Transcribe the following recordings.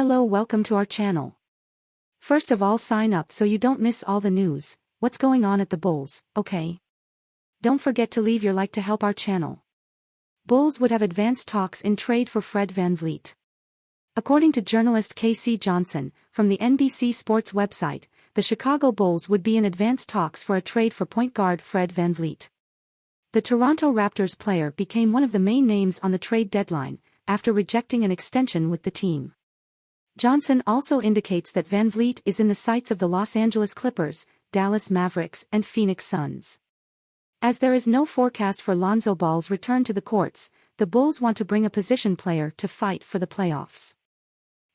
Hello, welcome to our channel. First of all, sign up so you don't miss all the news, what's going on at the Bulls, okay? Don't forget to leave your like to help our channel. Bulls would have advanced talks in trade for Fred VanVleet. According to journalist K.C. Johnson, from the NBC Sports website, the Chicago Bulls would be in advanced talks for a trade for point guard Fred VanVleet. The Toronto Raptors player became one of the main names on the trade deadline, after rejecting an extension with the team. Johnson also indicates that VanVleet is in the sights of the Los Angeles Clippers, Dallas Mavericks and Phoenix Suns. As there is no forecast for Lonzo Ball's return to the courts, the Bulls want to bring a position player to fight for the playoffs.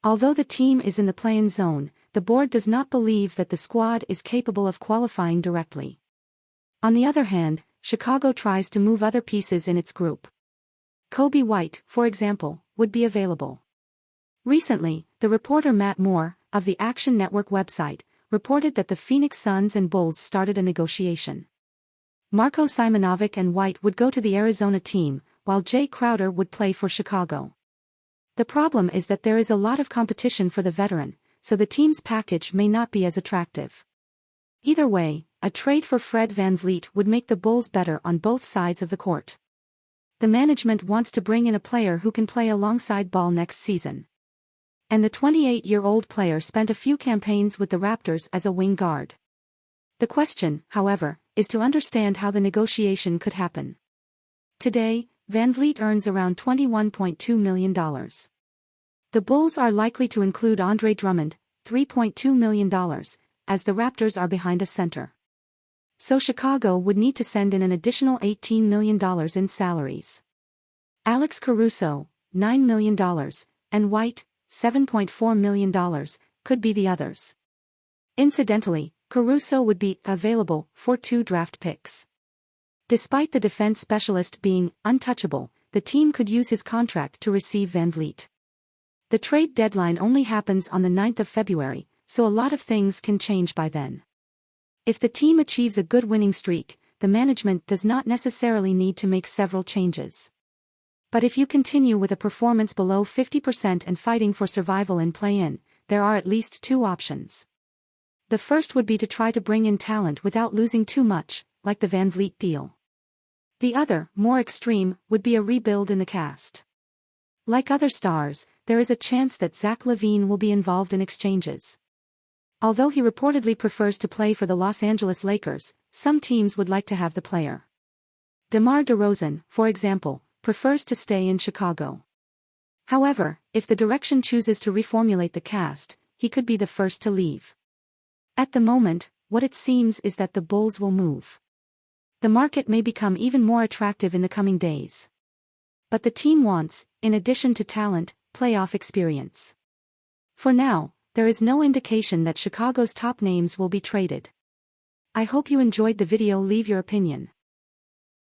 Although the team is in the play-in zone, the board does not believe that the squad is capable of qualifying directly. On the other hand, Chicago tries to move other pieces in its group. Kobe White, for example, would be available. Recently, the reporter Matt Moore, of the Action Network website, reported that the Phoenix Suns and Bulls started a negotiation. Marko Simonovic and White would go to the Arizona team, while Jay Crowder would play for Chicago. The problem is that there is a lot of competition for the veteran, so the team's package may not be as attractive. Either way, a trade for Fred VanVleet would make the Bulls better on both sides of the court. The management wants to bring in a player who can play alongside Ball next season. And the 28-year-old player spent a few campaigns with the Raptors as a wing guard. The question, however, is to understand how the negotiation could happen. Today, VanVleet earns around $21.2 million. The Bulls are likely to include Andre Drummond, $3.2 million, as the Raptors are behind a center. So Chicago would need to send in an additional $18 million in salaries. Alex Caruso, $9 million, and White, $7.4 million, could be the others. Incidentally, Caruso would be available for 2 draft picks. Despite the defense specialist being untouchable, the team could use his contract to receive VanVleet. The trade deadline only happens on the 9th of February, so a lot of things can change by then. If the team achieves a good winning streak, the management does not necessarily need to make several changes. But if you continue with a performance below 50% and fighting for survival in play-in, there are at least 2 options. The first would be to try to bring in talent without losing too much, like the VanVleet deal. The other, more extreme, would be a rebuild in the cast. Like other stars, there is a chance that Zach LaVine will be involved in exchanges. Although he reportedly prefers to play for the Los Angeles Lakers, some teams would like to have the player. DeMar DeRozan, for example, prefers to stay in Chicago. However, if the direction chooses to reformulate the cast, he could be the first to leave. At the moment, what it seems is that the Bulls will move. The market may become even more attractive in the coming days. But the team wants, in addition to talent, playoff experience. For now, there is no indication that Chicago's top names will be traded. I hope you enjoyed the video. Leave your opinion.